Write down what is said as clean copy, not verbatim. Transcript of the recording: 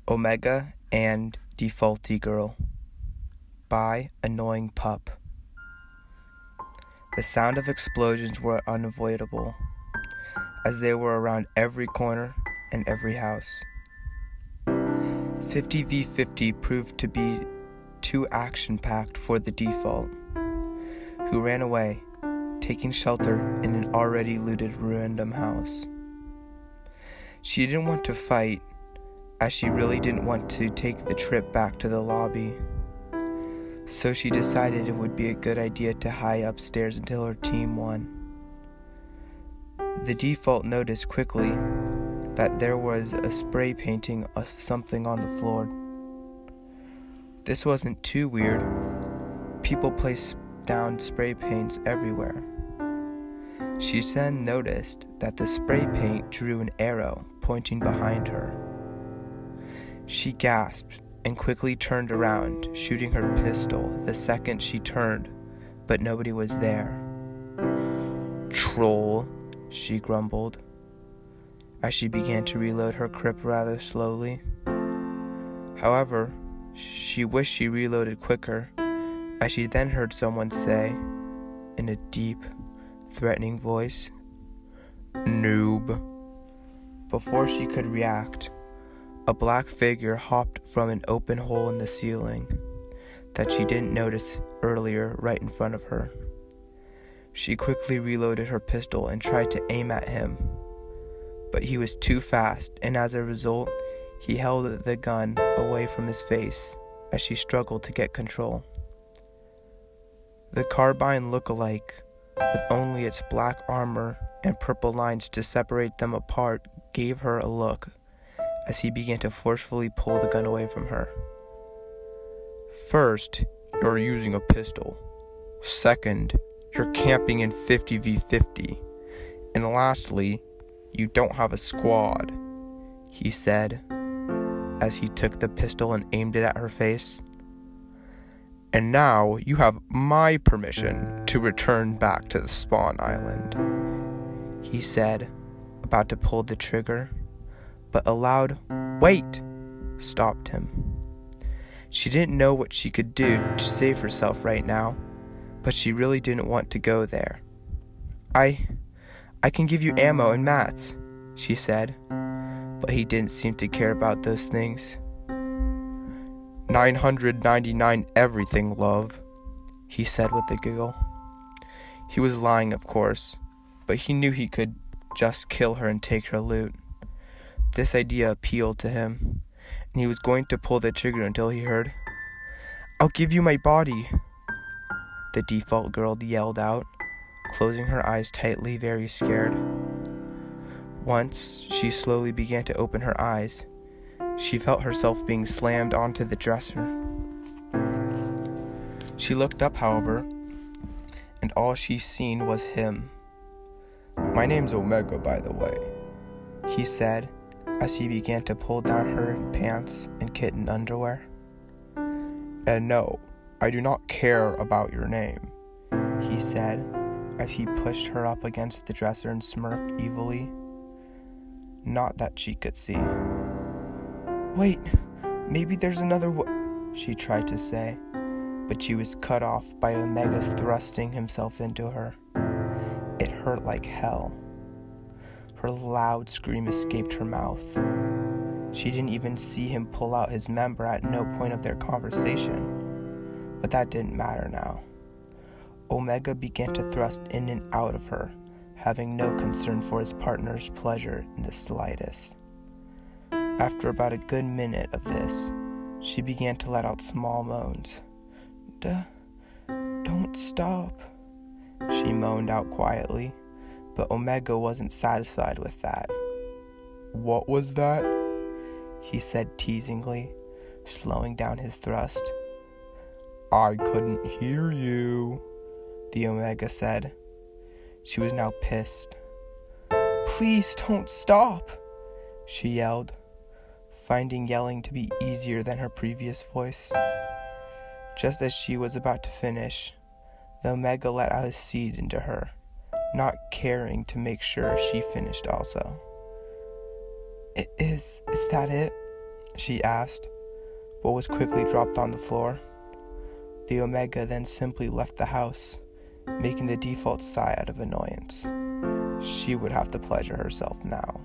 Omega and Defaulty Girl by Annoying Pup. The sound of explosions were unavoidable, as they were around every corner and every house. 50v50 proved to be too action-packed for the Default, who ran away, taking shelter in an already looted random house. She didn't want to fight, as she really didn't want to take the trip back to the lobby. So she decided it would be a good idea to hide upstairs until her team won. The Default noticed quickly that there was a spray painting of something on the floor. This wasn't too weird. People placed down spray paints everywhere. She then noticed that the spray paint drew an arrow pointing behind her. She gasped and quickly turned around, shooting her pistol the second she turned, but nobody was there. "Troll," she grumbled, as she began to reload her clip rather slowly. However, she wished she reloaded quicker, as she then heard someone say, in a deep, threatening voice, "Noob." Before she could react, a black figure hopped from an open hole in the ceiling that she didn't notice earlier right in front of her. She quickly reloaded her pistol and tried to aim at him, but he was too fast, and as a result, he held the gun away from his face as she struggled to get control. The carbine look-alike, with only its black armor and purple lines to separate them apart, gave her a look as he began to forcefully pull the gun away from her. "First, you're using a pistol. Second, you're camping in 50v50. And lastly, you don't have a squad," he said, as he took the pistol and aimed it at her face. "And now you have my permission to return back to the spawn island," he said, about to pull the trigger, but a loud "Wait!" stopped him. She didn't know what she could do to save herself right now, but she really didn't want to go there. I can give you ammo and mats," she said, but he didn't seem to care about those things. 999 everything, love," he said with a giggle. He was lying, of course, but he knew he could just kill her and take her loot. This idea appealed to him, and he was going to pull the trigger until he heard, "I'll give you my body," the Default Girl yelled out, closing her eyes tightly, very scared. Once she slowly began to open her eyes, she felt herself being slammed onto the dresser. She looked up, however, and all she seen was him. "My name's Omega, by the way," he said, as he began to pull down her pants and kitten underwear. "And no, I do not care about your name," he said, as he pushed her up against the dresser and smirked evilly. Not that she could see. "Wait, maybe there's another she tried to say, but she was cut off by Omega's thrusting himself into her. It hurt like hell. Her loud scream escaped her mouth. She didn't even see him pull out his member at no point of their conversation, but that didn't matter now. Omega began to thrust in and out of her, having no concern for his partner's pleasure in the slightest. After about a good minute of this, she began to let out small moans. Don't stop," she moaned out quietly, but Omega wasn't satisfied with that. "What was that?" he said teasingly, slowing down his thrust. "I couldn't hear you," the Omega said. She was now pissed. "Please don't stop," she yelled, finding yelling to be easier than her previous voice. Just as she was about to finish, the Omega let out his seed into her, not caring to make sure she finished also. Is that it?" she asked, but was quickly dropped on the floor. The Omega then simply left the house, making the default sigh out of annoyance. She would have to pleasure herself now.